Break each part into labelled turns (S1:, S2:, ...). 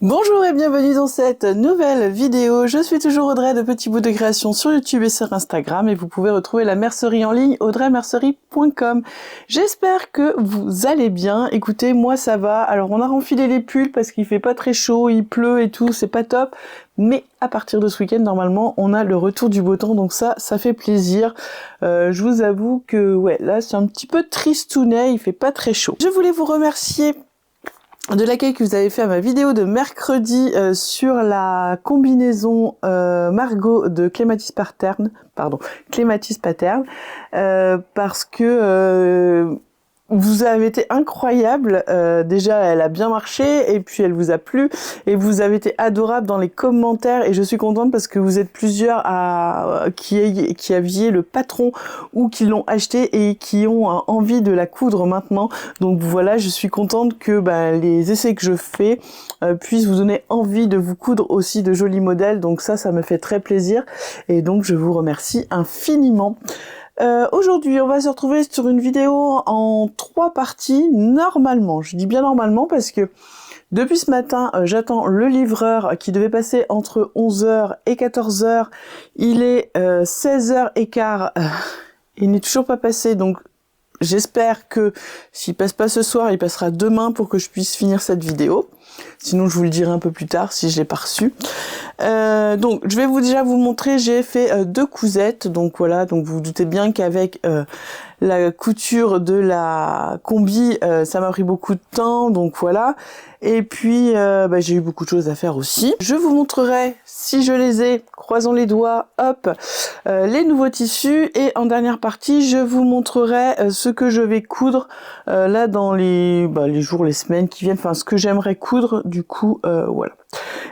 S1: Bonjour et bienvenue dans cette nouvelle vidéo. Je suis toujours Audrey de Petits Bouts de Création sur YouTube et sur Instagram et vous pouvez retrouver la mercerie en ligne audreymercerie.com. J'espère que vous allez bien. Écoutez, moi ça va. Alors on a renfilé les pulls parce qu'il fait pas très chaud, il pleut et tout, c'est pas top. Mais à partir de ce week-end, normalement, on a le retour du beau temps, donc ça fait plaisir. Je vous avoue que ouais, là c'est un petit peu tristounet, il fait pas très chaud. Je voulais vous remercier de l'accueil que vous avez fait à ma vidéo de mercredi sur la combinaison Margot de Clématis Pattern, parce que vous avez été incroyable. Déjà, elle a bien marché et puis elle vous a plu et vous avez été adorable dans les commentaires et je suis contente parce que vous êtes plusieurs qui aviez le patron ou qui l'ont acheté et qui ont envie de la coudre maintenant. Donc voilà, je suis contente que les essais que je fais puissent vous donner envie de vous coudre aussi de jolis modèles. Donc ça me fait très plaisir et donc je vous remercie infiniment. Aujourd'hui, on va se retrouver sur une vidéo en 3 parties, normalement. Je dis bien normalement parce que depuis ce matin, j'attends le livreur qui devait passer entre 11h et 14h. Il est 16h15. Il n'est toujours pas passé, donc j'espère que s'il passe pas ce soir, il passera demain pour que je puisse finir cette vidéo. Sinon, je vous le dirai un peu plus tard si je l'ai pas reçu. Donc, je vais déjà vous montrer. J'ai fait 2 cousettes. Donc voilà. Donc vous vous doutez bien qu'avec la couture de la combi, ça m'a pris beaucoup de temps. Donc voilà. Et puis j'ai eu beaucoup de choses à faire aussi. Je vous montrerai si je les ai. Croisons les doigts. Hop, les nouveaux tissus. Et en dernière partie, je vous montrerai ce que je vais coudre là dans les jours, les semaines qui viennent. Enfin, ce que j'aimerais coudre. Du coup, voilà.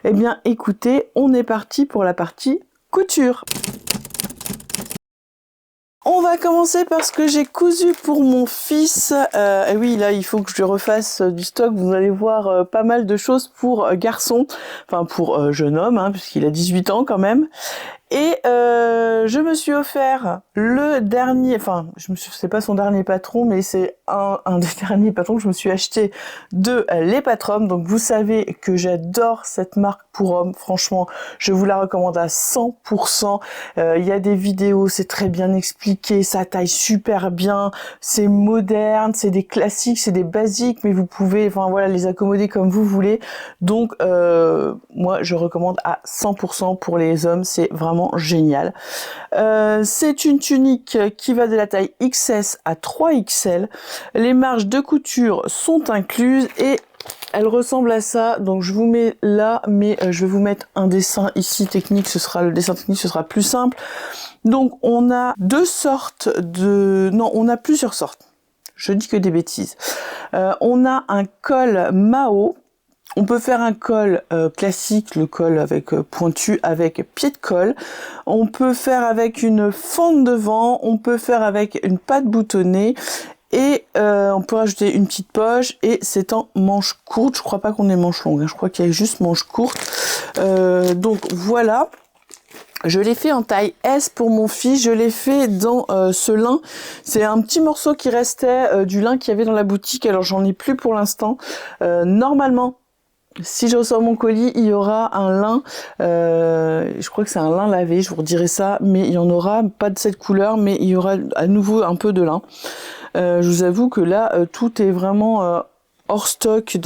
S1: Eh bien, écoutez, on est parti pour la partie couture. On va commencer par ce que j'ai cousu pour mon fils. Et oui, là, il faut que je refasse du stock. Vous allez voir pas mal de choses pour garçon, enfin pour jeune homme, hein, puisqu'il a 18 ans quand même. Et je me suis offert le dernier, c'est pas son dernier patron, mais c'est un des derniers patrons que je me suis acheté de Les Patrons. Donc vous savez que j'adore cette marque pour hommes. Franchement, je vous la recommande à 100%. Il y a des vidéos, c'est très bien expliqué, ça taille super bien, c'est moderne, c'est des classiques, c'est des basiques, mais vous pouvez, les accommoder comme vous voulez. Donc moi, je recommande à 100% pour les hommes. C'est vraiment génial. C'est une tunique qui va de la taille XS à 3XL. Les marges de couture sont incluses et elle ressemble à ça. Donc je vous mets là, mais je vais vous mettre un dessin ici technique. Le dessin technique, ce sera plus simple. Donc on a on a plusieurs sortes. Je dis que des bêtises. On a un col Mao. On peut faire un col classique, le col avec pointu, avec pied de colle. On peut faire avec une fente devant. On peut faire avec une patte boutonnée. Et on peut rajouter une petite poche. Et c'est en manche courte. Je crois pas qu'on ait manche longue. Je crois qu'il y a juste manche courte. Donc voilà. Je l'ai fait en taille S pour mon fils, je l'ai fait dans ce lin. C'est un petit morceau qui restait du lin qu'il y avait dans la boutique. Alors j'en ai plus pour l'instant. Normalement, si je reçois mon colis, il y aura un lin, je crois que c'est un lin lavé, je vous redirai ça, mais il y en aura pas de cette couleur, mais il y aura à nouveau un peu de lin. Je vous avoue que là, tout est vraiment hors stock chez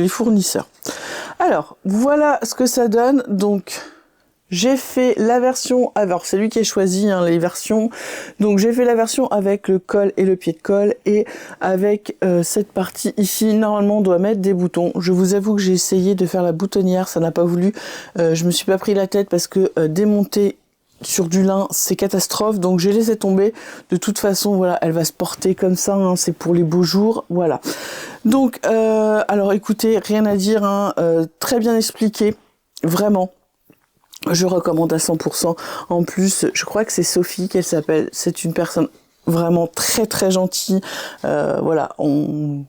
S1: les fournisseurs. Alors, voilà ce que ça donne. Donc, j'ai fait la version, alors c'est lui qui a choisi les versions, donc j'ai fait la version avec le col et le pied de colle et avec cette partie ici, normalement on doit mettre des boutons. Je vous avoue que j'ai essayé de faire la boutonnière, ça n'a pas voulu, je me suis pas pris la tête parce que démonter sur du lin c'est catastrophe, donc j'ai laissé tomber. De toute façon voilà, elle va se porter comme ça, hein, c'est pour les beaux jours, voilà. Donc alors écoutez, rien à dire, hein, très bien expliqué, vraiment. Je recommande à 100%. En plus, je crois que c'est Sophie qu'elle s'appelle. C'est une personne vraiment très très gentille. Voilà, on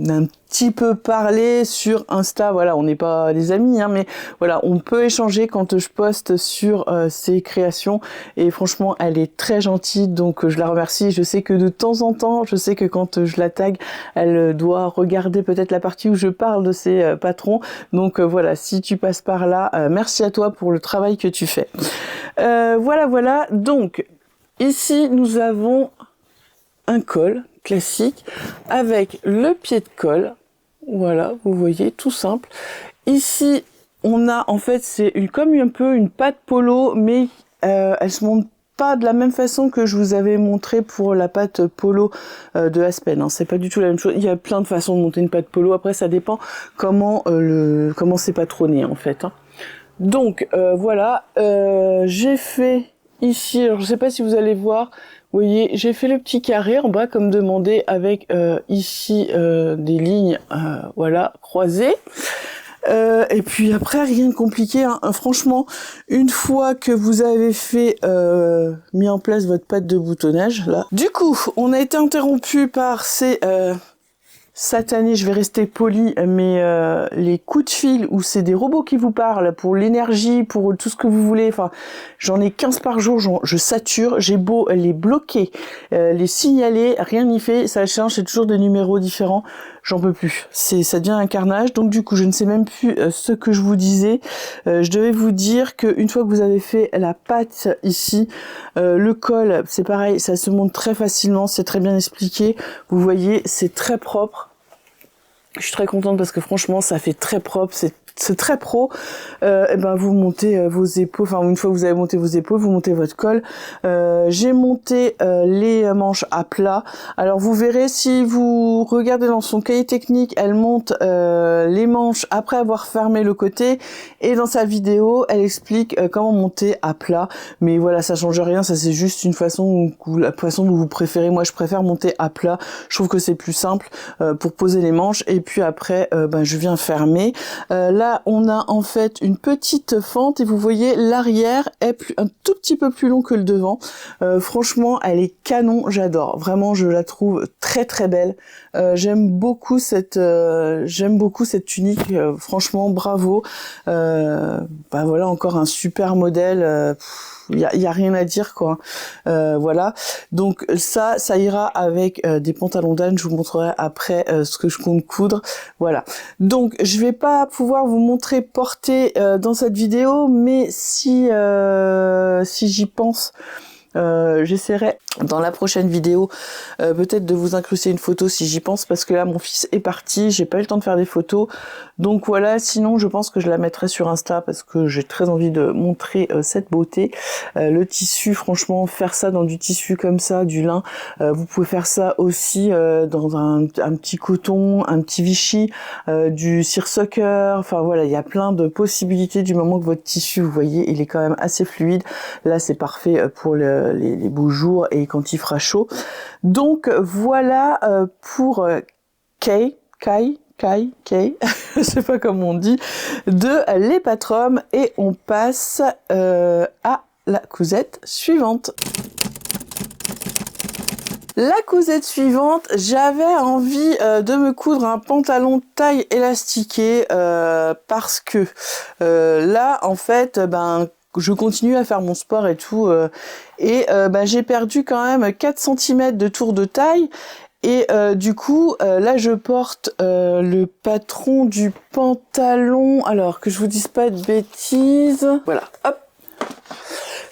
S1: un petit peu parlé sur Insta. Voilà, on n'est pas des amis, hein, mais voilà, on peut échanger quand je poste sur ses créations. Et franchement, elle est très gentille, donc je la remercie. Je sais que de temps en temps, je sais que quand je la tag, elle doit regarder peut-être la partie où je parle de ses patrons. Donc voilà, si tu passes par là, merci à toi pour le travail que tu fais. Voilà. Donc ici, nous avons un col classique avec le pied de colle. Voilà, vous voyez, tout simple. Ici, on a, en fait, c'est comme un peu une patte polo, mais elle se monte pas de la même façon que je vous avais montré pour la patte polo de Aspen. Hein. C'est pas du tout la même chose. Il y a plein de façons de monter une patte polo. Après, ça dépend comment c'est patronné, en fait. Hein. Donc, voilà. J'ai fait ici, alors je sais pas si vous allez voir, vous voyez, j'ai fait le petit carré en bas comme demandé avec ici des lignes voilà croisées. Et puis après rien de compliqué, hein. Franchement, une fois que vous avez fait mis en place votre patte de boutonnage là, du coup on a été interrompu par ces satané, je vais rester poli, mais les coups de fil où c'est des robots qui vous parlent pour l'énergie, pour tout ce que vous voulez, enfin, j'en ai 15 par jour, je sature, j'ai beau les bloquer, les signaler, rien n'y fait, ça change, c'est toujours des numéros différents, j'en peux plus. Ça devient un carnage, donc du coup, je ne sais même plus ce que je vous disais. Je devais vous dire qu'une fois que vous avez fait la patte ici, le col, c'est pareil, ça se monte très facilement, c'est très bien expliqué. Vous voyez, c'est très propre. Je suis très contente parce que franchement, ça fait très propre, c'est très pro. Et ben vous montez vos épaules, enfin une fois que vous avez monté vos épaules, vous montez votre col. J'ai monté les manches à plat. Alors vous verrez, si vous regardez dans son cahier technique, elle monte les manches après avoir fermé le côté, et dans sa vidéo elle explique comment monter à plat. Mais voilà, ça change rien, ça c'est juste une façon la façon dont vous préférez. Moi je préfère monter à plat, je trouve que c'est plus simple pour poser les manches, et puis après je viens fermer. Là on a en fait une petite fente, et vous voyez l'arrière est un tout petit peu plus long que le devant. Franchement elle est canon, j'adore, vraiment je la trouve très très belle. J'aime beaucoup cette tunique, franchement bravo. Voilà, encore un super modèle. Il y a rien à dire quoi. Voilà, donc ça ira avec des pantalons d'âne. Je vous montrerai après ce que je compte coudre. Voilà, donc je vais pas pouvoir vous montrer porter dans cette vidéo, mais si j'y pense, j'essaierai dans la prochaine vidéo peut-être de vous incruster une photo si j'y pense, parce que là mon fils est parti, j'ai pas eu le temps de faire des photos, donc voilà. Sinon je pense que je la mettrai sur Insta parce que j'ai très envie de montrer cette beauté. Le tissu, franchement, faire ça dans du tissu comme ça, du lin, vous pouvez faire ça aussi dans un petit coton, un petit Vichy, du seersucker, enfin voilà, il y a plein de possibilités du moment que votre tissu, vous voyez, il est quand même assez fluide. Là c'est parfait pour les beaux jours et quand il fera chaud. Donc voilà pour Kai, je sais pas comment on dit, de l'Epatrom, et on passe à la cousette suivante. La cousette suivante, j'avais envie de me coudre un pantalon taille élastiqué parce que là en fait je continue à faire mon sport et tout, et j'ai perdu quand même 4 cm de tour de taille, et du coup là je porte le patron du pantalon, alors que je vous dise pas de bêtises, voilà, hop,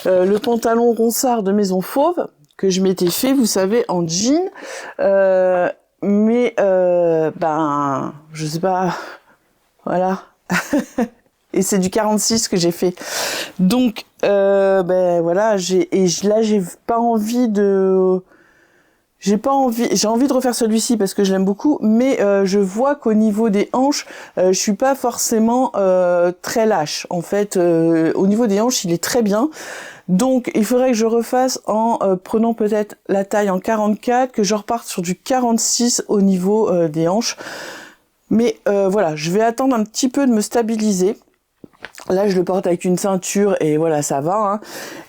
S1: le pantalon ronsard de Maison Fauve que je m'étais fait, vous savez, en jean, mais je sais pas, voilà. Et c'est du 46 que j'ai fait. Donc voilà, j'ai pas envie de... J'ai envie de refaire celui-ci parce que je l'aime beaucoup, mais je vois qu'au niveau des hanches, je suis pas forcément très lâche. En fait, au niveau des hanches, il est très bien. Donc il faudrait que je refasse en prenant peut-être la taille en 44, que je reparte sur du 46 au niveau des hanches. Mais voilà, je vais attendre un petit peu de me stabiliser. Là, je le porte avec une ceinture et voilà, ça va. Hein.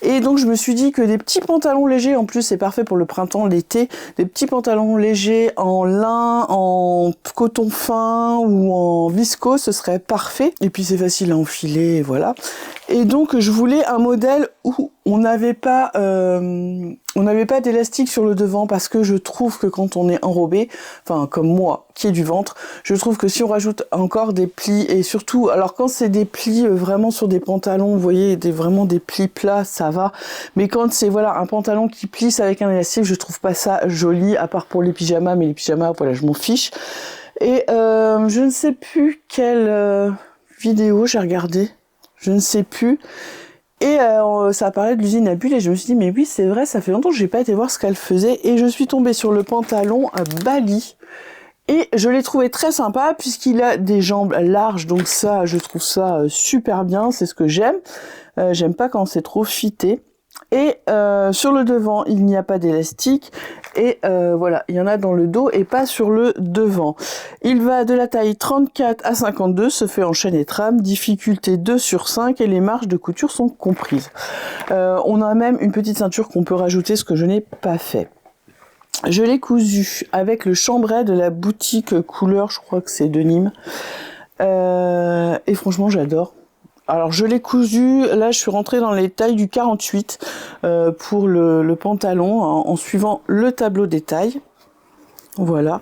S1: Et donc, je me suis dit que des petits pantalons légers, en plus, c'est parfait pour le printemps, l'été, des petits pantalons légers en lin, en coton fin ou en viscose, ce serait parfait. Et puis, c'est facile à enfiler, et voilà. Et donc, je voulais un modèle où on n'avait pas d'élastique sur le devant parce que je trouve que quand on est enrobé, enfin comme moi qui ai du ventre, je trouve que si on rajoute encore des plis et surtout, alors quand c'est des plis vraiment sur des pantalons, vous voyez, vraiment des plis plats, ça va. Mais quand c'est voilà un pantalon qui plisse avec un élastique, je trouve pas ça joli à part pour les pyjamas, mais les pyjamas, voilà, je m'en fiche. Et je ne sais plus quelle vidéo j'ai regardé. Je ne sais plus. Et ça parlait de l'usine à bulles et je me suis dit mais oui c'est vrai, ça fait longtemps que j'ai pas été voir ce qu'elle faisait et je suis tombée sur le pantalon Bali et je l'ai trouvé très sympa puisqu'il a des jambes larges, donc ça je trouve ça super bien, c'est ce que j'aime. J'aime pas quand c'est trop fité. Et sur le devant, il n'y a pas d'élastique. Et voilà, il y en a dans le dos et pas sur le devant. Il va de la taille 34 à 52, se fait en chaîne et trame, difficulté 2/5 et les marges de couture sont comprises. On a même une petite ceinture qu'on peut rajouter, ce que je n'ai pas fait. Je l'ai cousu avec le chambray de la boutique couleur, je crois que c'est de Nîmes. Et franchement, j'adore. Alors je l'ai cousu, là je suis rentrée dans les tailles du 48 pour le pantalon en suivant le tableau des tailles. Voilà.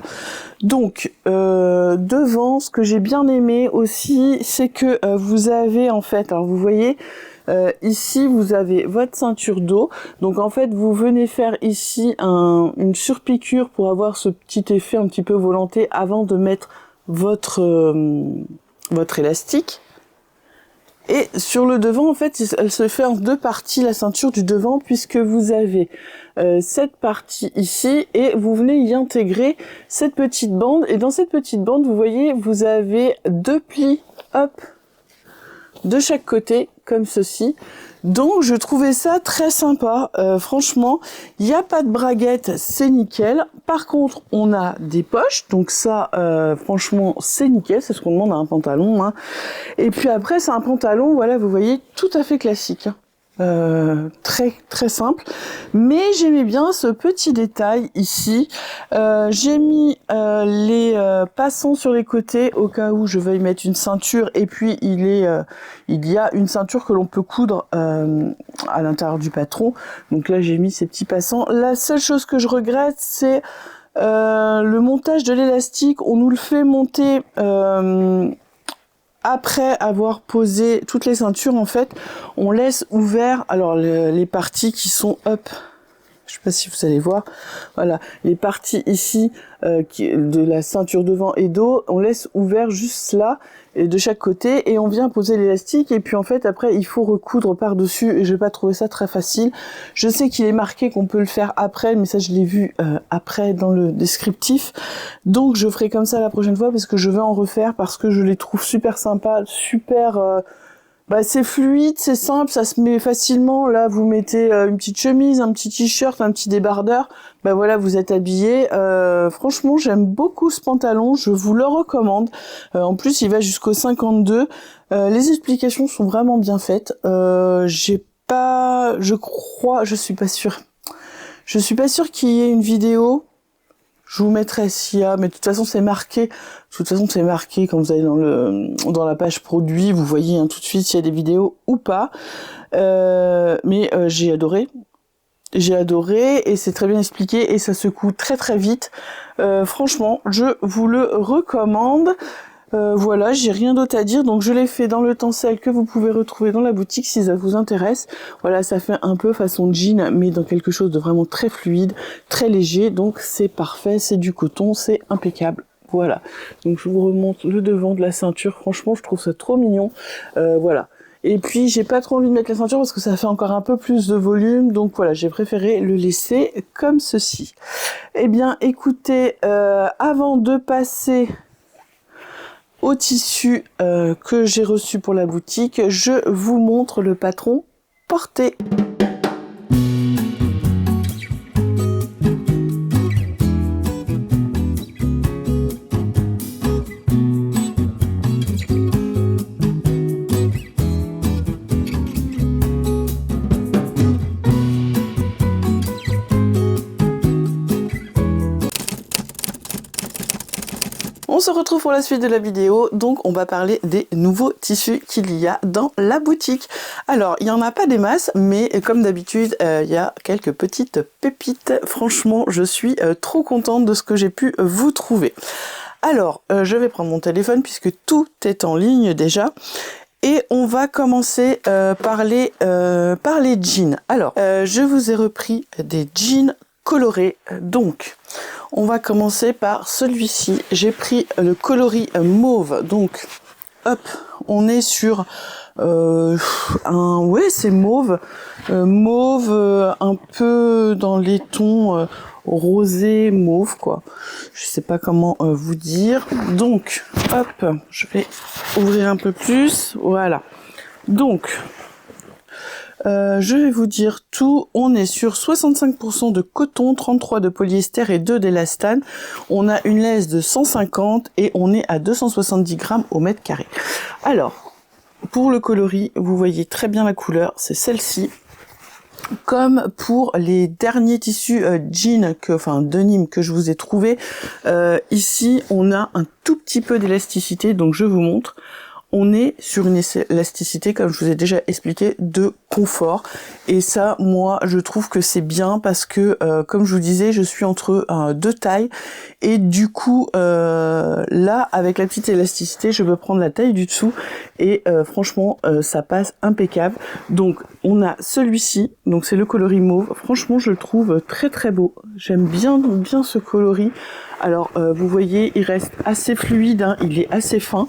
S1: Donc devant, ce que j'ai bien aimé aussi, c'est que vous avez en fait, alors vous voyez, ici vous avez votre ceinture dos, donc en fait vous venez faire ici une surpiqûre pour avoir ce petit effet un petit peu volanté avant de mettre votre élastique. Et sur le devant, en fait, elle se fait en deux parties, la ceinture du devant, puisque vous avez cette partie ici, et vous venez y intégrer cette petite bande. Et dans cette petite bande, vous voyez, vous avez deux plis, hop, de chaque côté, comme ceci. Donc, je trouvais ça très sympa. Franchement, il n'y a pas de braguette, c'est nickel. Par contre, on a des poches. Donc ça, franchement, c'est nickel. C'est ce qu'on demande à un pantalon. Hein. Et puis après, c'est un pantalon, voilà, vous voyez, tout à fait classique. Très très simple, mais j'aimais bien ce petit détail ici. J'ai mis les passants sur les côtés au cas où je veuille mettre une ceinture, et puis il y a une ceinture que l'on peut coudre à l'intérieur du patron. Donc là j'ai mis ces petits passants. La seule chose que je regrette, c'est le montage de l'élastique. On nous le fait monter après avoir posé toutes les ceintures, en fait, on laisse ouvert, alors les parties qui sont up, je sais pas si vous allez voir, voilà, les parties ici de la ceinture devant et dos, on laisse ouvert juste là, et de chaque côté, et on vient poser l'élastique, et puis en fait après il faut recoudre par-dessus, et j'ai pas trouvé ça très facile. Je sais qu'il est marqué qu'on peut le faire après, mais ça je l'ai vu après dans le descriptif, donc je ferai comme ça la prochaine fois, parce que je vais en refaire, parce que je les trouve super sympas, super... c'est fluide, c'est simple, ça se met facilement. Là, vous mettez une petite chemise, un petit t-shirt, un petit débardeur. Voilà, vous êtes habillé. Franchement, j'aime beaucoup ce pantalon. Je vous le recommande. En plus, il va jusqu'au 52. Les explications sont vraiment bien faites. Je suis pas sûre. Je suis pas sûre qu'il y ait une vidéo. Je vous mettrai s'il y a, mais de toute façon c'est marqué. De toute façon c'est marqué quand vous allez dans la page produit, vous voyez tout de suite s'il y a des vidéos ou pas. Mais j'ai adoré. J'ai adoré et c'est très bien expliqué et ça se coud très très vite. Franchement, je vous le recommande. Voilà, j'ai rien d'autre à dire, donc je l'ai fait dans le tencel que vous pouvez retrouver dans la boutique si ça vous intéresse. Voilà, ça fait un peu façon jean, mais dans quelque chose de vraiment très fluide, très léger, donc c'est parfait, c'est du coton, c'est impeccable. Voilà, donc je vous remonte le devant de la ceinture, franchement je trouve ça trop mignon, voilà. Et puis j'ai pas trop envie de mettre la ceinture parce que ça fait encore un peu plus de volume, donc voilà, j'ai préféré le laisser comme ceci. Eh bien écoutez, avant de passer au tissu que j'ai reçu pour la boutique, je vous montre le patron porté. se retrouve pour la suite de la vidéo, donc on va parler des nouveaux tissus qu'il y a dans la boutique. Alors, il n'y en a pas des masses, mais comme d'habitude, il y a quelques petites pépites. Franchement, je suis trop contente de ce que j'ai pu vous trouver. Alors, je vais prendre mon téléphone puisque tout est en ligne déjà. Et on va commencer par les jeans. Alors, je vous ai repris des jeans colorés. Donc, on va commencer par celui-ci. J'ai pris le coloris mauve. Donc, hop, on est sur ouais, c'est mauve. Mauve un peu dans les tons rosé, mauve, quoi. Je sais pas comment vous dire. Donc, hop, je vais ouvrir un peu plus. Voilà. Donc, je vais vous dire tout. On est sur 65% de coton, 33% de polyester et 2% d'élastane. On a une laisse de 150 et on est à 270 grammes au mètre carré. Alors, pour le coloris, vous voyez très bien la couleur, c'est celle-ci. Comme pour les derniers tissus jeans, denim que je vous ai trouvé, ici on a un tout petit peu d'élasticité, donc je vous montre. On est sur une élasticité, comme je vous ai déjà expliqué, de confort. Et ça, moi, je trouve que c'est bien parce que, comme je vous disais, je suis entre deux tailles. Et du coup, là, avec la petite élasticité, je peux prendre la taille du dessous. Et franchement, ça passe impeccable. Donc, on a celui-ci. Donc, c'est le coloris mauve. Franchement, je le trouve très très beau. J'aime bien ce coloris. Alors, vous voyez, il reste assez fluide, hein, il est assez fin.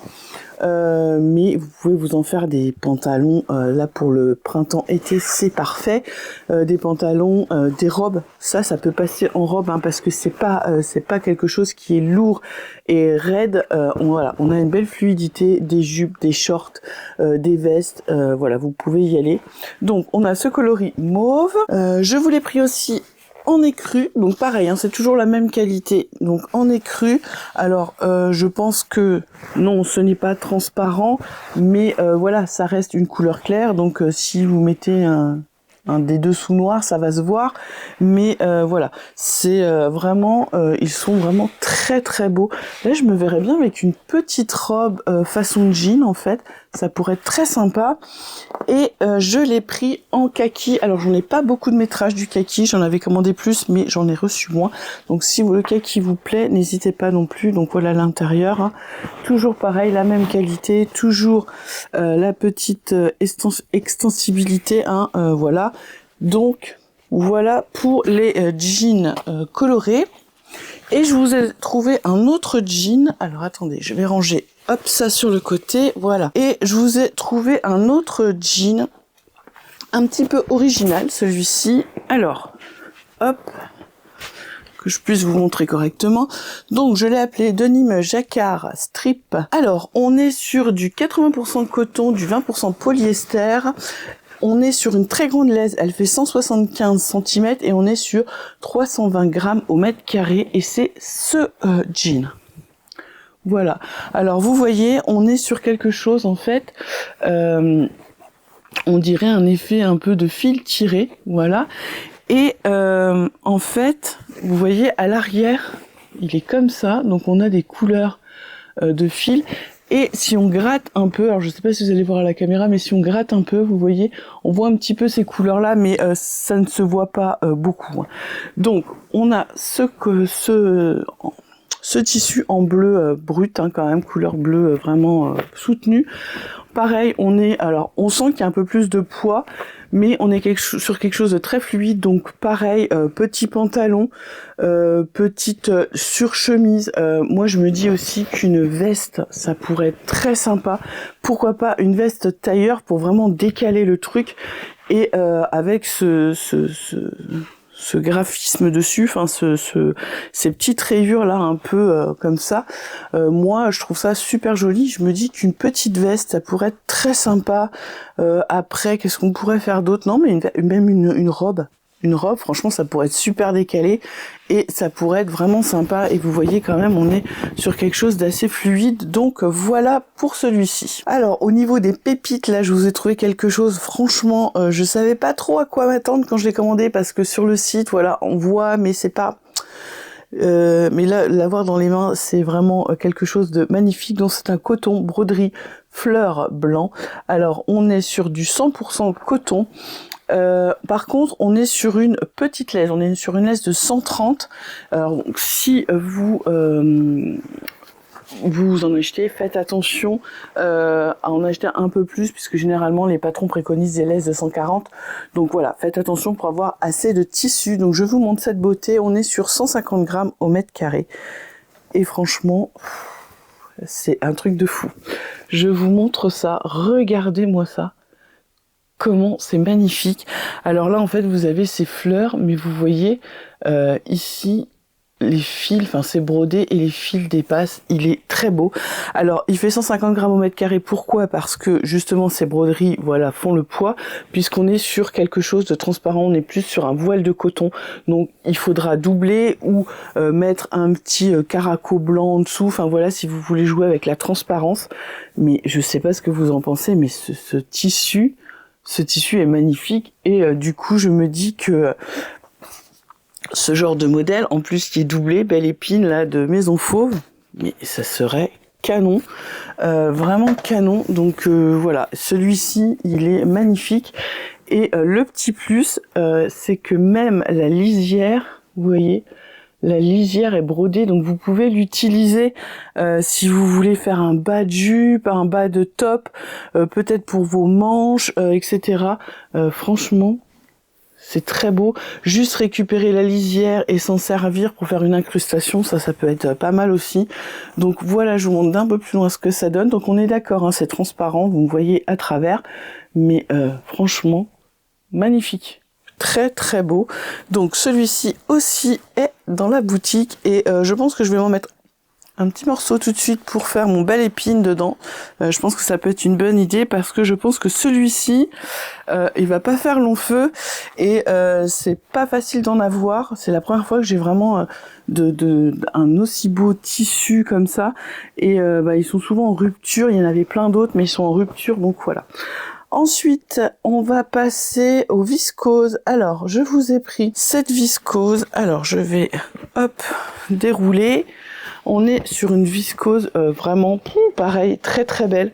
S1: Mais vous pouvez vous en faire des pantalons, là pour le printemps-été c'est parfait, des pantalons, des robes, ça peut passer en robe, hein, parce que c'est pas quelque chose qui est lourd et raide. Voilà, on a une belle fluidité, des jupes, des shorts, des vestes, voilà, vous pouvez y aller. Donc on a ce coloris mauve, je vous l'ai pris aussi en écru, donc pareil, hein, c'est toujours la même qualité, donc en écru. Alors je pense que non, ce n'est pas transparent, mais voilà, ça reste une couleur claire, donc si vous mettez un des dessous noirs, ça va se voir, mais voilà, c'est vraiment, ils sont vraiment très très beaux. Là, je me verrais bien avec une petite robe façon jean, en fait, ça pourrait être très sympa. Et je l'ai pris en kaki. Alors, j'en ai pas beaucoup de métrage du kaki, j'en avais commandé plus, mais j'en ai reçu moins. Donc, si le kaki vous plaît, n'hésitez pas non plus. Donc, voilà l'intérieur, hein. Toujours pareil, la même qualité, toujours la petite extensibilité, hein, voilà. Donc, voilà pour les jeans colorés. Et je vous ai trouvé un autre jean. Alors, attendez, je vais ranger hop ça sur le côté, voilà. Et je vous ai trouvé un autre jean, un petit peu original, celui-ci. Alors, hop, que je puisse vous montrer correctement. Donc, je l'ai appelé Denim Jacquard Strip. Alors, on est sur du 80% coton, du 20% polyester. On est sur une très grande laisse, elle fait 175 cm et on est sur 320 grammes au mètre carré. Et c'est ce jean. Voilà. Alors vous voyez, on est sur quelque chose en fait, on dirait un effet un peu de fil tiré, voilà. Et en fait, vous voyez à l'arrière, il est comme ça, donc on a des couleurs de fil. Et si on gratte un peu, alors je sais pas si vous allez voir à la caméra, mais si on gratte un peu, vous voyez, on voit un petit peu ces couleurs-là, mais ça ne se voit pas beaucoup. Donc on a ce tissu en bleu brut, hein, quand même, couleur bleue vraiment soutenue. Pareil, on sent qu'il y a un peu plus de poids, mais on est sur quelque chose de très fluide. Donc pareil, petit pantalon, petite surchemise. Moi, je me dis aussi qu'une veste, ça pourrait être très sympa. Pourquoi pas une veste tailleur pour vraiment décaler le truc et avec ce graphisme dessus, enfin ces petites rayures là un peu comme ça, moi je trouve ça super joli. Je me dis qu'une petite veste ça pourrait être très sympa. Après, qu'est-ce qu'on pourrait faire d'autre? Non, mais même une robe. Une robe, franchement, ça pourrait être super décalé et ça pourrait être vraiment sympa. Et vous voyez quand même, on est sur quelque chose d'assez fluide. Donc voilà pour celui-ci. Alors au niveau des pépites, là, je vous ai trouvé quelque chose. Franchement, je savais pas trop à quoi m'attendre quand je l'ai commandé parce que sur le site, voilà, on voit, mais c'est pas Mais là, l'avoir dans les mains, c'est vraiment quelque chose de magnifique. Donc c'est un coton broderie fleur blanc. Alors on est sur du 100% coton. Par contre, on est sur une petite laisse. On est sur une laisse de 130. Alors si vous en achetez, faites attention à en acheter un peu plus, puisque généralement les patrons préconisent des laisses de 140. Donc voilà, faites attention pour avoir assez de tissu. Donc je vous montre cette beauté. On est sur 150 grammes au mètre carré. Et franchement, c'est un truc de fou. Je vous montre ça. Regardez-moi ça. Comment c'est magnifique. Alors là, en fait, vous avez ces fleurs, mais vous voyez ici les fils, enfin c'est brodé et les fils dépassent. Il est très beau. Alors il fait 150 grammes au mètre carré. Pourquoi? Parce que justement ces broderies, voilà, font le poids, puisqu'on est sur quelque chose de transparent. On est plus sur un voile de coton. Donc il faudra doubler ou mettre un petit caraco blanc en dessous. Enfin voilà, si vous voulez jouer avec la transparence. Mais je sais pas ce que vous en pensez, mais ce tissu est magnifique. Et du coup je me dis que ce genre de modèle, en plus qui est doublé, belle épine là de Maison Fauve, mais ça serait canon, vraiment canon. Donc voilà, celui-ci il est magnifique. Et le petit plus, c'est que même la lisière, vous voyez, la lisière est brodée, donc vous pouvez l'utiliser si vous voulez faire un bas de jupe, un bas de top, peut-être pour vos manches, etc. Franchement, c'est très beau. Juste récupérer la lisière et s'en servir pour faire une incrustation, ça peut être pas mal aussi. Donc voilà, je vous montre d'un peu plus loin ce que ça donne. Donc on est d'accord, hein, c'est transparent, vous me voyez à travers. Mais franchement, magnifique. Très très beau. Donc celui-ci aussi est dans la boutique. Et je pense que je vais m'en mettre un petit morceau tout de suite pour faire mon bel épine dedans. Je pense que ça peut être une bonne idée parce que je pense que celui-ci, il va pas faire long feu et c'est pas facile d'en avoir. C'est la première fois que j'ai vraiment un aussi beau tissu comme ça. Et ils sont souvent en rupture. Il y en avait plein d'autres, mais ils sont en rupture, donc voilà. Ensuite, on va passer aux viscoses. Alors, je vous ai pris cette viscose. Alors, je vais, hop, dérouler. On est sur une viscose vraiment, pareil, très très belle.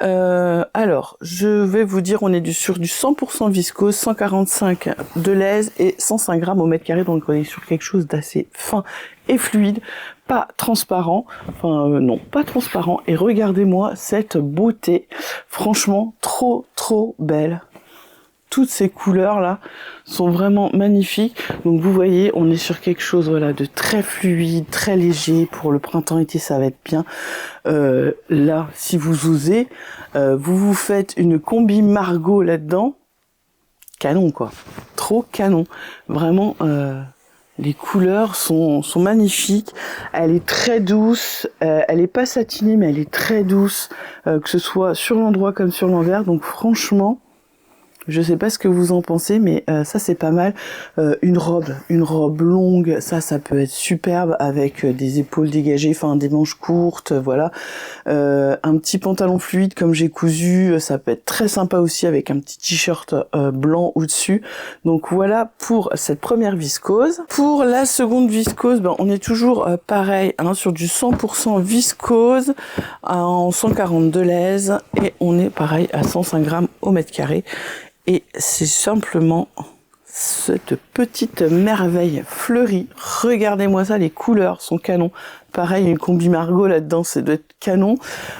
S1: Alors, je vais vous dire, on est sur du 100% viscose, 145 de l'aise et 105 grammes au mètre carré. Donc, on est sur quelque chose d'assez fin et fluide, pas transparent. Enfin, non, pas transparent. Et regardez-moi cette beauté. Franchement, trop trop belle. Toutes ces couleurs là sont vraiment magnifiques. Donc vous voyez, on est sur quelque chose voilà de très fluide, très léger. Pour le printemps-été, ça va être bien. Là, si vous osez, vous vous faites une combi Margot là-dedans. Canon quoi. Trop canon. Vraiment, les couleurs sont magnifiques. Elle est très douce. Elle est pas satinée, mais elle est très douce. Que ce soit sur l'endroit comme sur l'envers. Donc franchement, je sais pas ce que vous en pensez, mais ça c'est pas mal. Une robe longue, ça peut être superbe avec des épaules dégagées, enfin des manches courtes, voilà. Un petit pantalon fluide comme j'ai cousu, ça peut être très sympa aussi avec un petit t-shirt blanc au-dessus. Donc voilà pour cette première viscose. Pour la seconde viscose, on est toujours pareil, hein, sur du 100% viscose en 142 l'aise et on est pareil à 105 grammes au mètre carré. Et c'est simplement cette petite merveille fleurie. Regardez-moi ça, les couleurs sont canons. Pareil, une combi Margot là-dedans, ça doit être canon.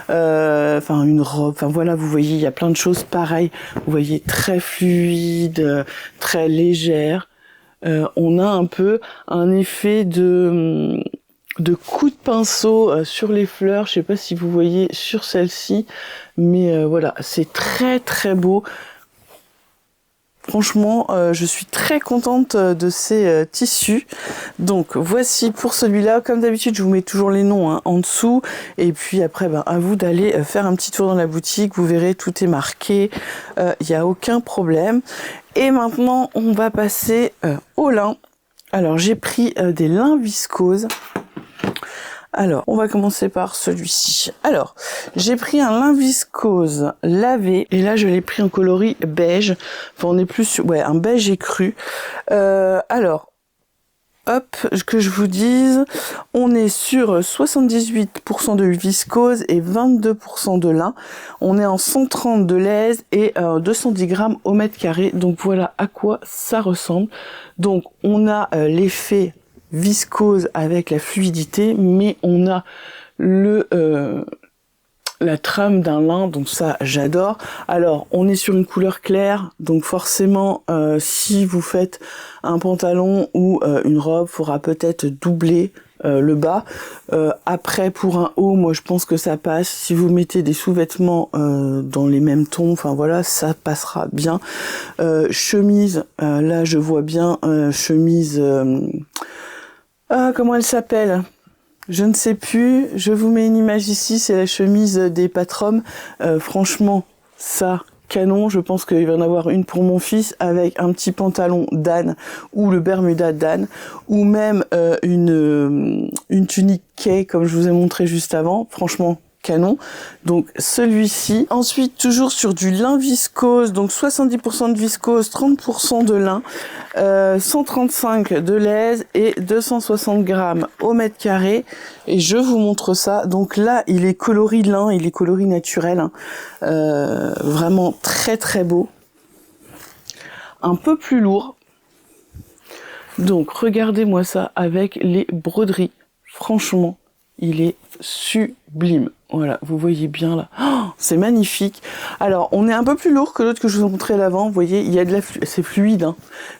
S1: Enfin, une robe, enfin voilà, vous voyez, il y a plein de choses pareilles. Vous voyez, très fluide, très légère. On a un peu un effet de coup de pinceau sur les fleurs. Je sais pas si vous voyez sur celle-ci, mais voilà, c'est très très beau. Franchement, je suis très contente de ces tissus. Donc voici pour celui-là. Comme d'habitude, je vous mets toujours les noms en dessous. Et puis après, à vous d'aller faire un petit tour dans la boutique. Vous verrez, tout est marqué. Il n'y a aucun problème. Et maintenant, on va passer au lin. Alors, j'ai pris des lins viscoses. Alors, on va commencer par celui-ci. Alors, j'ai pris un lin viscose lavé. Et là, je l'ai pris en coloris beige. Enfin, on est plus sur un beige écru. Alors, hop, que je vous dise, on est sur 78% de viscose et 22% de lin. On est en 130 de l'aise et 210 grammes au mètre carré. Donc voilà à quoi ça ressemble. Donc on a l'effet viscose avec la fluidité, mais on a la trame d'un lin, donc ça j'adore. Alors on est sur une couleur claire, donc forcément si vous faites un pantalon ou une robe, faudra peut-être doubler le bas. Après pour un haut, moi je pense que ça passe. Si vous mettez des sous-vêtements dans les mêmes tons, enfin voilà, ça passera bien. Chemise, là je vois bien chemise. Comment elle s'appelle ? Je ne sais plus, je vous mets une image ici, c'est la chemise des Patrom. Franchement, ça, canon, je pense qu'il va y en avoir une pour mon fils avec un petit pantalon d'âne ou le Bermuda d'âne ou même une tunique kay comme je vous ai montré juste avant. Franchement, canon. Donc celui-ci. Ensuite, toujours sur du lin viscose, donc 70% de viscose, 30% de lin, 135 de l'aise et 260 grammes au mètre carré. Et je vous montre ça. Donc là, il est coloris lin, il est coloris naturel. Hein. Vraiment très très beau. Un peu plus lourd. Donc regardez-moi ça avec les broderies. Franchement, il est sublime. Voilà, vous voyez bien là. Oh, c'est magnifique. Alors, on est un peu plus lourd que l'autre que je vous ai montré l'avant. Vous voyez, il y a c'est fluide, hein,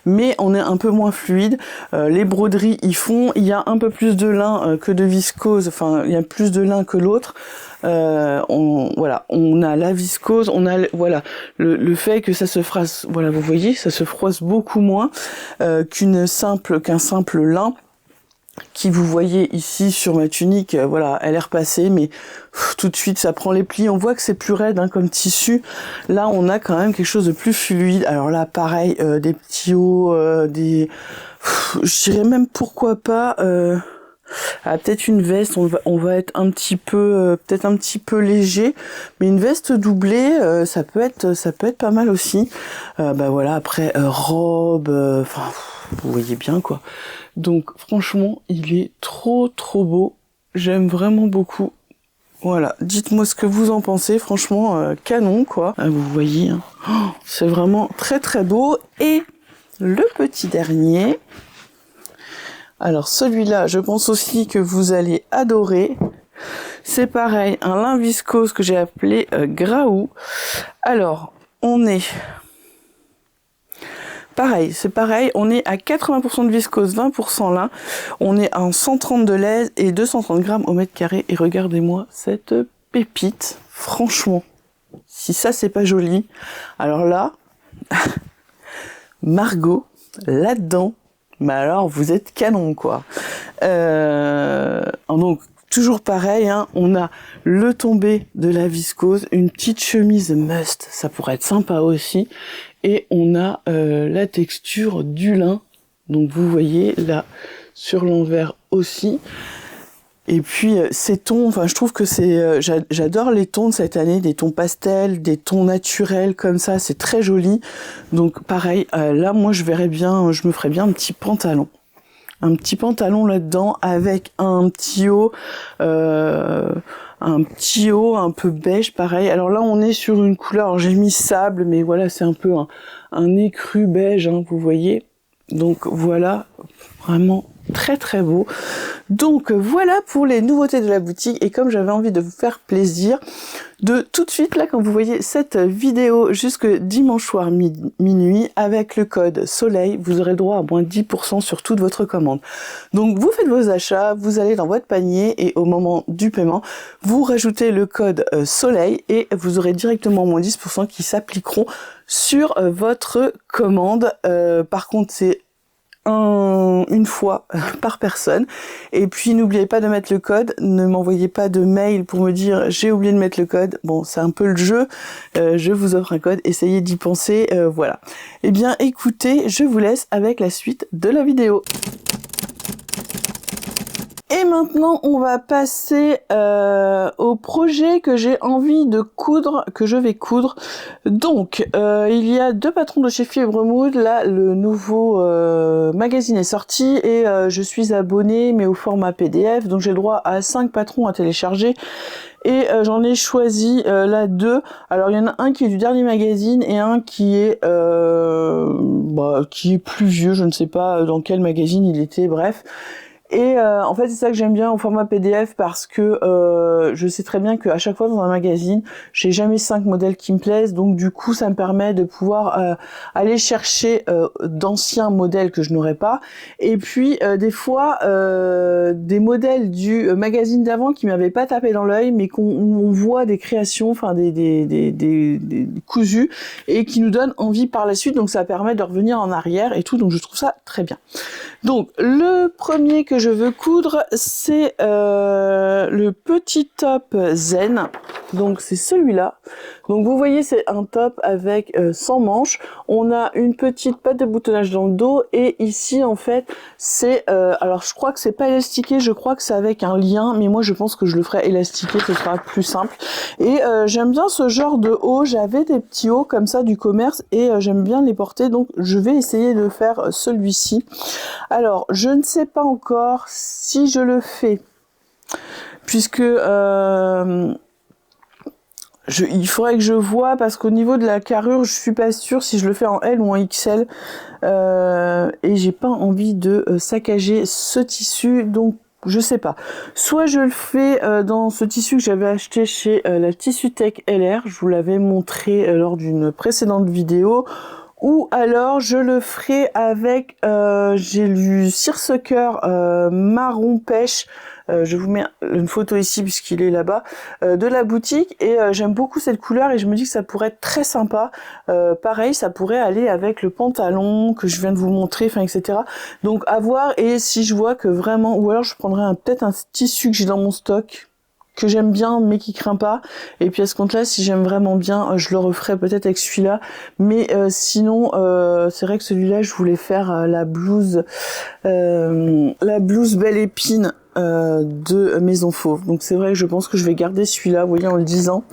S1: mais on est un peu moins fluide. Les broderies, il y a un peu plus de lin que de viscose. Enfin, il y a plus de lin que l'autre. Voilà, on a la viscose, on a voilà le fait que ça se froisse. Voilà, vous voyez, ça se froisse beaucoup moins qu'un simple lin. Qui vous voyez ici sur ma tunique, voilà, elle est repassée, mais tout de suite ça prend les plis. On voit que c'est plus raide hein, comme tissu. Là, on a quand même quelque chose de plus fluide. Alors là, pareil, des petits hauts, je dirais même pourquoi pas. Peut-être une veste. On va être un petit peu, peut-être un petit peu léger, mais une veste doublée, ça peut être pas mal aussi. Bah voilà, après robe, enfin, vous voyez bien quoi. Donc franchement, il est trop beau. J'aime vraiment beaucoup. Voilà, dites-moi ce que vous en pensez. Franchement, canon quoi. Vous voyez, hein. Oh, c'est vraiment très beau. Et le petit dernier. Alors celui-là, je pense aussi que vous allez adorer. C'est pareil, un lin viscose que j'ai appelé Graou. Alors, on est... Pareil, c'est pareil, on est à 80% de viscose, 20% lin, on est en 130 de l'aise et 230 grammes au mètre carré. Et regardez-moi cette pépite, franchement, si ça c'est pas joli, alors là, Margot, là-dedans, mais alors vous êtes canon quoi. Donc toujours pareil, hein, on a le tombé de la viscose, une petite chemise must, ça pourrait être sympa aussi. Et on a la texture du lin, donc vous voyez là sur l'envers aussi. Et puis ces tons, enfin je trouve que c'est, j'adore les tons de cette année, des tons pastels, des tons naturels comme ça, c'est très joli. Donc pareil, là moi je me ferais bien un petit pantalon là-dedans avec un petit haut. Un peu beige, pareil. Alors là, on est sur une couleur, alors j'ai mis sable, mais voilà, c'est un peu un écru beige, hein, vous voyez. Donc voilà, vraiment très beau. Donc voilà pour les nouveautés de la boutique. Et comme j'avais envie de vous faire plaisir, de tout de suite, là, quand vous voyez cette vidéo jusque dimanche soir minuit, avec le code SOLEIL, vous aurez droit à moins 10% sur toute votre commande. Donc vous faites vos achats, vous allez dans votre panier et au moment du paiement, vous rajoutez le code SOLEIL et vous aurez directement moins 10% qui s'appliqueront sur votre commande. Par contre, c'est une fois par personne. Et puis n'oubliez pas de mettre le code, ne m'envoyez pas de mail pour me dire j'ai oublié de mettre le code. Bon, c'est un peu le jeu, je vous offre un code, essayez d'y penser, voilà. Eh bien écoutez, je vous laisse avec la suite de la vidéo. Et maintenant, on va passer au projet que j'ai envie de coudre, que je vais coudre. Donc, il y a 2 patrons de chez Fibre Mood. Là, le nouveau magazine est sorti et je suis abonnée, mais au format PDF. Donc, j'ai le droit à 5 patrons à télécharger. Et j'en ai choisi là 2. Alors, il y en a un qui est du dernier magazine et un qui est plus vieux. Je ne sais pas dans quel magazine il était, bref. Et en fait, c'est ça que j'aime bien au format PDF parce que je sais très bien qu'à chaque fois dans un magazine, j'ai jamais 5 modèles qui me plaisent. Donc du coup, ça me permet de pouvoir aller chercher d'anciens modèles que je n'aurais pas. Et puis des fois, des modèles du magazine d'avant qui m'avaient pas tapé dans l'œil, mais qu'on voit des créations, enfin des cousus, et qui nous donnent envie par la suite. Donc ça permet de revenir en arrière et tout. Donc je trouve ça très bien. Donc le premier que je veux coudre, c'est le petit top Zen. Donc c'est celui-là. Donc vous voyez, c'est un top avec 100 manches. On a une petite patte de boutonnage dans le dos et ici en fait c'est alors je crois que c'est pas élastiqué, je crois que c'est avec un lien, mais moi je pense que je le ferai élastiqué, ce sera plus simple. Et j'aime bien ce genre de haut. J'avais des petits hauts comme ça du commerce et j'aime bien les porter, donc je vais essayer de faire celui-ci. Alors, je ne sais pas encore si je le fais, puisque il faudrait que je vois, parce qu'au niveau de la carrure, je suis pas sûre si je le fais en L ou en XL, et j'ai pas envie de saccager ce tissu, donc je sais pas. Soit je le fais dans ce tissu que j'avais acheté chez la Tissutech LR, je vous l'avais montré lors d'une précédente vidéo, ou alors je le ferai avec, j'ai lu Seersucker marron pêche, je vous mets une photo ici puisqu'il est là-bas, de la boutique, et j'aime beaucoup cette couleur et je me dis que ça pourrait être très sympa. Pareil, ça pourrait aller avec le pantalon que je viens de vous montrer, enfin etc. Donc à voir, et si je vois que vraiment, ou alors je prendrai peut-être un tissu que j'ai dans mon stock, que j'aime bien mais qui craint pas, et puis à ce compte-là, si j'aime vraiment bien, je le referai peut-être avec celui-là, mais sinon c'est vrai que celui-là je voulais faire la blouse Belle Épine de Maison Fauve. Donc c'est vrai que je pense que je vais garder celui-là, vous voyez, en le disant,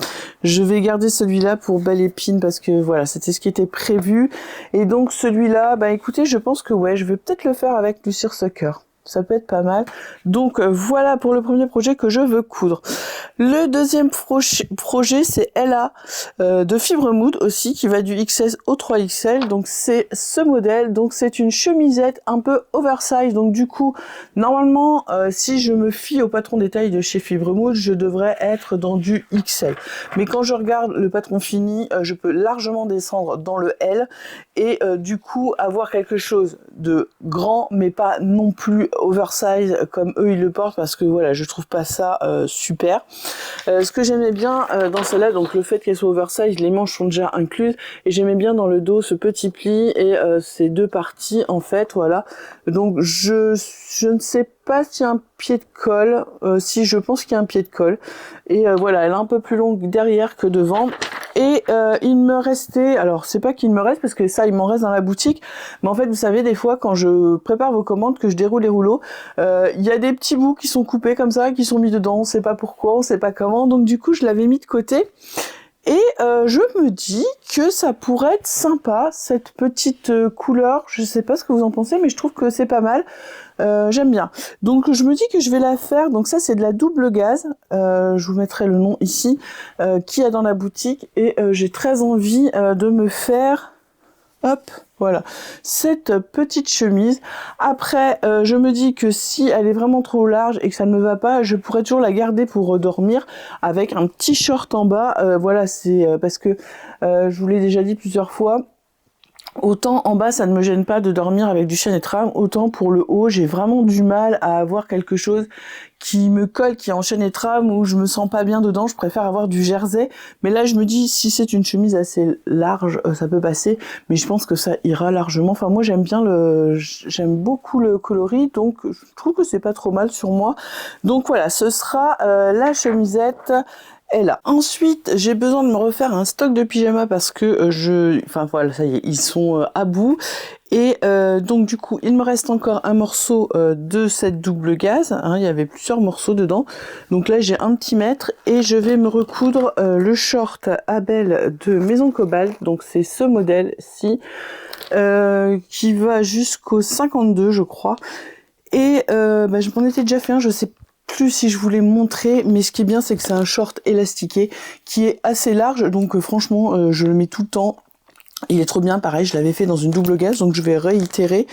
S1: je vais garder celui-là pour Belle Épine parce que voilà, c'était ce qui était prévu. Et donc celui-là, bah écoutez, je pense que ouais, je vais peut-être le faire avec du Seersucker. Ça peut être pas mal. Donc voilà pour le premier projet que je veux coudre. Le deuxième projet, c'est Ella de Fibre Mood aussi, qui va du XS au 3XL. Donc c'est ce modèle. Donc c'est une chemisette un peu oversize. Donc du coup, normalement, si je me fie au patron des tailles de chez Fibre Mood, je devrais être dans du XL. Mais quand je regarde le patron fini, je peux largement descendre dans le L et du coup avoir quelque chose de grand, mais pas non plus oversize comme eux ils le portent, parce que voilà, je trouve pas ça super. Ce que j'aimais bien dans celle-là, donc le fait qu'elle soit oversize, les manches sont déjà incluses, et j'aimais bien dans le dos ce petit pli et ces 2 parties en fait, voilà. Donc je ne sais pas s'il y a un pied de colle, si je pense qu'il y a un pied de colle, et voilà, elle est un peu plus longue derrière que devant. Et il me restait, alors c'est pas qu'il me reste parce que ça il m'en reste dans la boutique, mais en fait vous savez, des fois quand je prépare vos commandes, que je déroule les rouleaux, il y a des petits bouts qui sont coupés comme ça, qui sont mis dedans, on sait pas pourquoi, on sait pas comment, donc du coup je l'avais mis de côté. Et je me dis que ça pourrait être sympa, cette petite couleur. Je sais pas ce que vous en pensez, mais je trouve que c'est pas mal. J'aime bien. Donc je me dis que je vais la faire. Donc ça c'est de la double gaze. Je vous mettrai le nom ici, qu'il y a dans la boutique. Et j'ai très envie de me faire... Hop, voilà, cette petite chemise. Après, je me dis que si elle est vraiment trop large et que ça ne me va pas, je pourrais toujours la garder pour dormir avec un petit short en bas. Voilà, c'est parce que je vous l'ai déjà dit plusieurs fois. Autant en bas ça ne me gêne pas de dormir avec du chêne et trame, autant pour le haut j'ai vraiment du mal à avoir quelque chose qui me colle, qui est en chêne et trame, où je me sens pas bien dedans. Je préfère avoir du jersey, mais là je me dis si c'est une chemise assez large, ça peut passer, mais je pense que ça ira largement. Enfin moi j'aime beaucoup le coloris, donc je trouve que c'est pas trop mal sur moi. Donc voilà, ce sera la chemisette est là. Ensuite, j'ai besoin de me refaire un stock de pyjamas parce que enfin voilà, ça y est, ils sont à bout. Et donc du coup, il me reste encore un morceau de cette double gaze. Hein, il y avait plusieurs morceaux dedans. Donc là, j'ai un petit mètre et je vais me recoudre le short Abel de Maison Cobalt. Donc c'est ce modèle-ci qui va jusqu'au 52, je crois. Et je m'en étais déjà fait un, je sais plus si je voulais montrer, mais ce qui est bien, c'est que c'est un short élastiqué qui est assez large. Donc franchement, je le mets tout le temps. Il est trop bien, pareil, je l'avais fait dans une double gaze, donc je vais réitérer.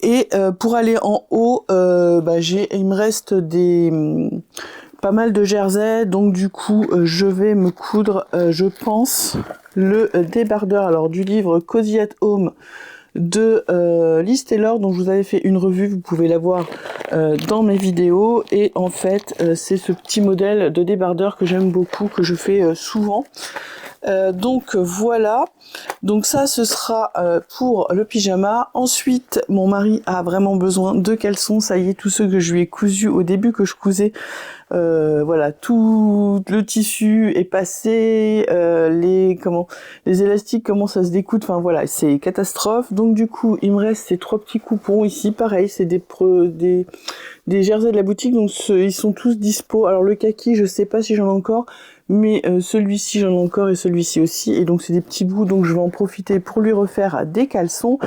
S1: Et pour aller en haut, il me reste pas mal de jersey, donc du coup, je vais me coudre, je pense, le débardeur alors du livre Cozy at Home de Liz Taylor, dont je vous avais fait une revue, vous pouvez la voir dans mes vidéos. Et en fait, c'est ce petit modèle de débardeur que j'aime beaucoup, que je fais souvent. Donc voilà, donc ça ce sera pour le pyjama. Ensuite, mon mari a vraiment besoin de caleçons, ça y est, tous ceux que je lui ai cousus au début que je cousais, voilà, tout le tissu est passé, les élastiques commencent à se découdre, enfin voilà, c'est catastrophe. Donc du coup, il me reste ces 3 petits coupons ici, pareil, c'est des jerseys de la boutique, donc ils sont tous dispo. Alors le kaki, je sais pas si j'en ai encore, mais celui-ci j'en ai encore et celui-ci aussi, et donc c'est des petits bouts, donc je vais en profiter pour lui refaire des caleçons.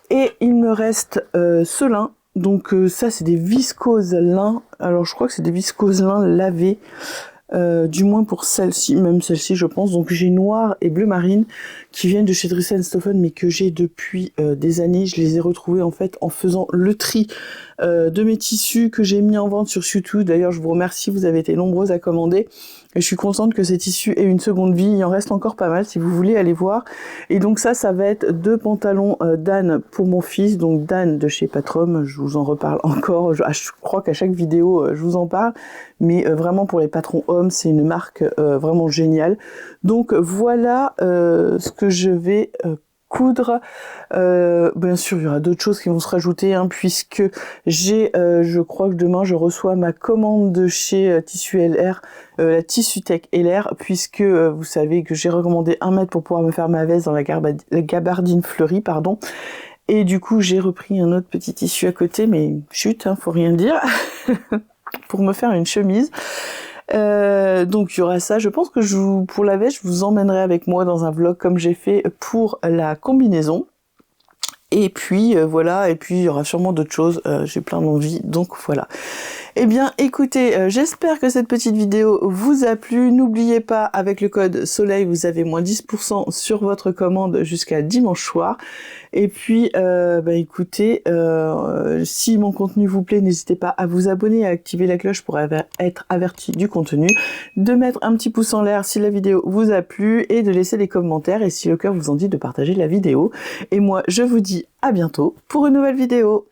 S1: Et il me reste ce lin, donc ça c'est des viscoses lin, alors je crois que c'est des viscoses lin lavées, du moins pour celle-ci, même celle-ci je pense. Donc j'ai noir et bleu marine qui viennent de chez Dress & Stephen, mais que j'ai depuis des années. Je les ai retrouvés en fait en faisant le tri de mes tissus que j'ai mis en vente sur YouTube. D'ailleurs je vous remercie, vous avez été nombreuses à commander. Et je suis contente que ces tissus aient une seconde vie. Il en reste encore pas mal si vous voulez aller voir. Et donc ça va être 2 pantalons Dan pour mon fils. Donc Dan de chez Patrom, je vous en reparle encore. Je crois qu'à chaque vidéo, je vous en parle. Mais vraiment pour les patrons hommes, c'est une marque vraiment géniale. Donc voilà ce que je vais coudre. Bien sûr, il y aura d'autres choses qui vont se rajouter, hein, puisque je crois que demain je reçois ma commande de chez Tissu LR, la Tissutech LR, puisque vous savez que j'ai recommandé 1 mètre pour pouvoir me faire ma veste dans la gabardine fleurie, pardon. Et du coup, j'ai repris un autre petit tissu à côté, mais chut, hein, faut rien dire, pour me faire une chemise. Donc il y aura ça. Je pense que pour la veste, je vous emmènerai avec moi dans un vlog comme j'ai fait pour la combinaison. Et puis voilà, et puis il y aura sûrement d'autres choses, j'ai plein d'envie, donc voilà. Eh bien écoutez, j'espère que cette petite vidéo vous a plu. N'oubliez pas, avec le code SOLEIL, vous avez moins 10% sur votre commande jusqu'à dimanche soir. Et puis écoutez, si mon contenu vous plaît, n'hésitez pas à vous abonner, à activer la cloche pour être averti du contenu, de mettre un petit pouce en l'air si la vidéo vous a plu, et de laisser des commentaires, et si le cœur vous en dit, de partager la vidéo. Et moi je vous dis à bientôt pour une nouvelle vidéo.